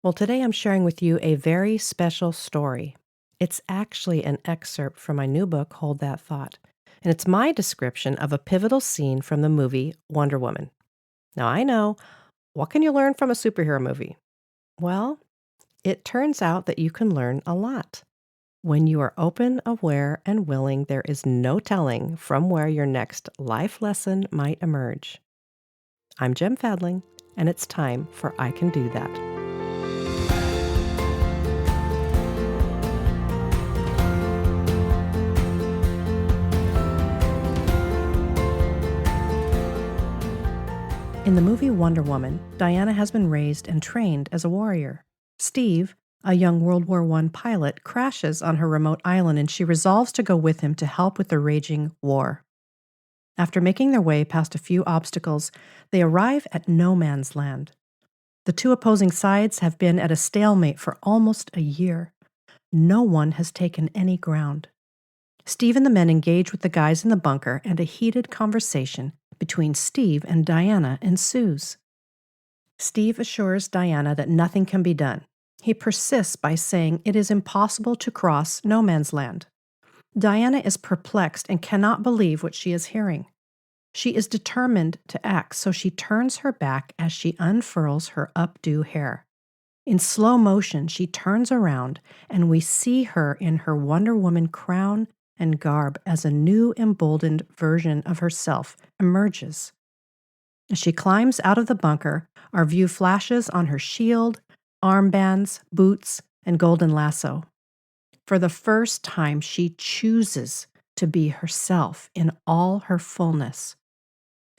Well, today I'm sharing with you a very special story. It's actually an excerpt from my new book, Hold That Thought, and it's my description of a pivotal scene from the movie Wonder Woman. Now, I know, what can you learn from a superhero movie? Well, it turns out that you can learn a lot. When you are open, aware, and willing, there is no telling from where your next life lesson might emerge. I'm Jem Fadling, and it's time for I Can Do That. In the movie Wonder Woman, Diana has been raised and trained as a warrior. Steve, a young World War I pilot, crashes on her remote island and she resolves to go with him to help with the raging war. After making their way past a few obstacles, they arrive at no man's land. The two opposing sides have been at a stalemate for almost a year. No one has taken any ground. Steve and the men engage with the guys in the bunker, and a heated conversation between Steve and Diana ensues. Steve assures Diana that nothing can be done. He persists by saying it is impossible to cross no man's land. Diana is perplexed and cannot believe what she is hearing. She is determined to act, so she turns her back as she unfurls her updo hair. In slow motion, she turns around, and we see her in her Wonder Woman crown and garb as a new emboldened version of herself emerges. As she climbs out of the bunker, our view flashes on her shield, armbands, boots, and golden lasso. For the first time, she chooses to be herself in all her fullness.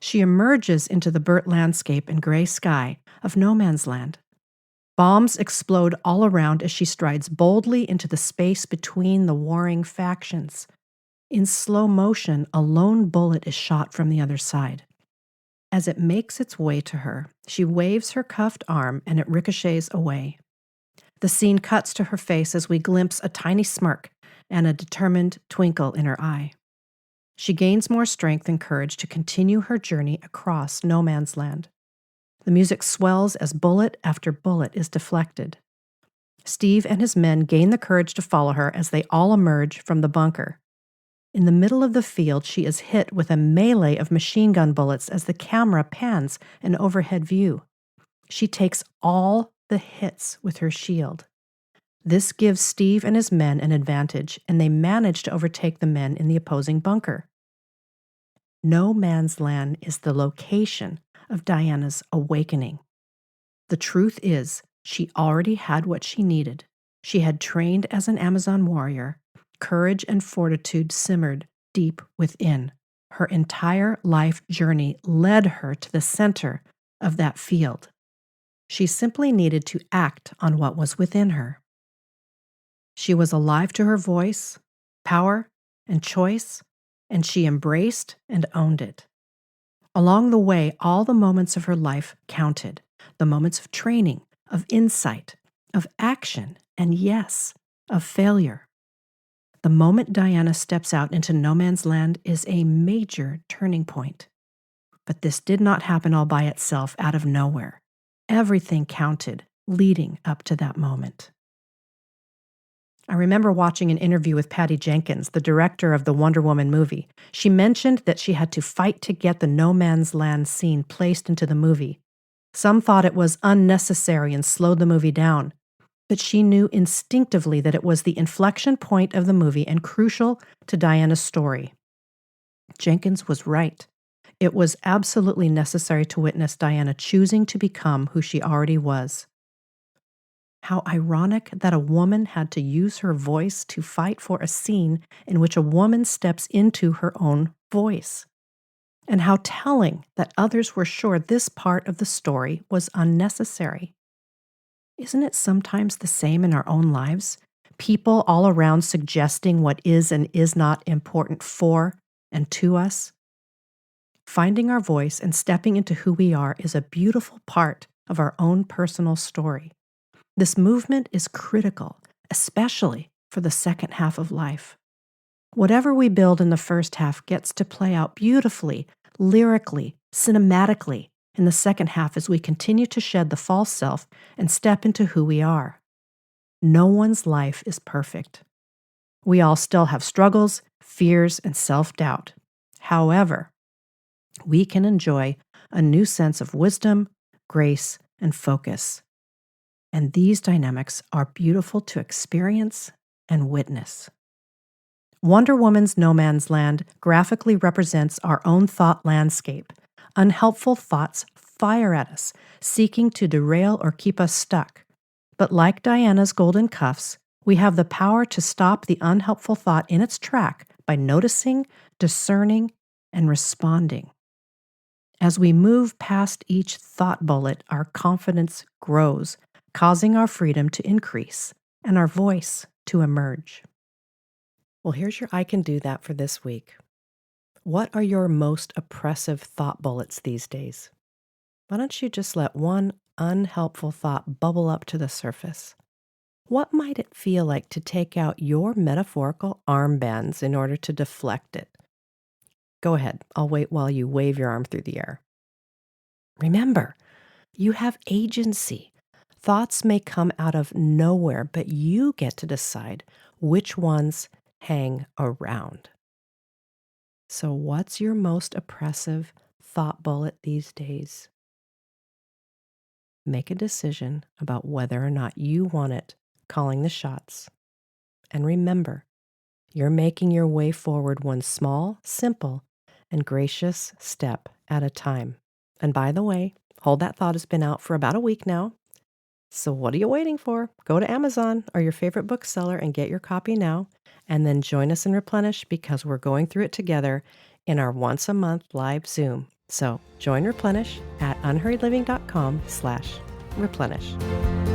She emerges into the burnt landscape and gray sky of no man's land. Bombs explode all around as she strides boldly into the space between the warring factions. In slow motion, a lone bullet is shot from the other side. As it makes its way to her, she waves her cuffed arm and it ricochets away. The scene cuts to her face as we glimpse a tiny smirk and a determined twinkle in her eye. She gains more strength and courage to continue her journey across no man's land. The music swells as bullet after bullet is deflected. Steve and his men gain the courage to follow her as they all emerge from the bunker. In the middle of the field, she is hit with a melee of machine gun bullets as the camera pans an overhead view. She takes all the hits with her shield. This gives Steve and his men an advantage, and they manage to overtake the men in the opposing bunker. No man's land is the location of Diana's awakening. The truth is, she already had what she needed. She had trained as an Amazon warrior. Courage and fortitude simmered deep within. Her entire life journey led her to the center of that field. She simply needed to act on what was within her. She was alive to her voice, power, and choice, and she embraced and owned it. Along the way, all the moments of her life counted. The moments of training, of insight, of action, and yes, of failure. The moment Diana steps out into no man's land is a major turning point. But this did not happen all by itself out of nowhere. Everything counted leading up to that moment. I remember watching an interview with Patty Jenkins, the director of the Wonder Woman movie. She mentioned that she had to fight to get the no man's land scene placed into the movie. Some thought it was unnecessary and slowed the movie down, but she knew instinctively that it was the inflection point of the movie and crucial to Diana's story. Jenkins was right. It was absolutely necessary to witness Diana choosing to become who she already was. How ironic that a woman had to use her voice to fight for a scene in which a woman steps into her own voice. And how telling that others were sure this part of the story was unnecessary. Isn't it sometimes the same in our own lives? People all around suggesting what is and is not important for and to us? Finding our voice and stepping into who we are is a beautiful part of our own personal story. This movement is critical, especially for the second half of life. Whatever we build in the first half gets to play out beautifully, lyrically, cinematically, in the second half as we continue to shed the false self and step into who we are. No one's life is perfect. We all still have struggles, fears, and self-doubt. However, we can enjoy a new sense of wisdom, grace, and focus. And these dynamics are beautiful to experience and witness. Wonder Woman's No Man's Land graphically represents our own thought landscape. Unhelpful thoughts fire at us, seeking to derail or keep us stuck. But like Diana's golden cuffs, we have the power to stop the unhelpful thought in its track by noticing, discerning, and responding. As we move past each thought bullet, our confidence grows, causing our freedom to increase and our voice to emerge. Well, here's your I can do that for this week. What are your most oppressive thought bullets these days? Why don't you just let one unhelpful thought bubble up to the surface? What might it feel like to take out your metaphorical armbands in order to deflect it? Go ahead, I'll wait while you wave your arm through the air. Remember, you have agency. Thoughts may come out of nowhere, but you get to decide which ones hang around. So, what's your most oppressive thought bullet these days? Make a decision about whether or not you want it calling the shots. And remember, you're making your way forward one small, simple, and gracious step at a time. And by the way, Hold That Thought has been out for about a week now. So what are you waiting for? Go to Amazon or your favorite bookseller and get your copy now. And then join us in Replenish because we're going through it together in our once-a-month live Zoom. So join Replenish at unhurriedliving.com/replenish.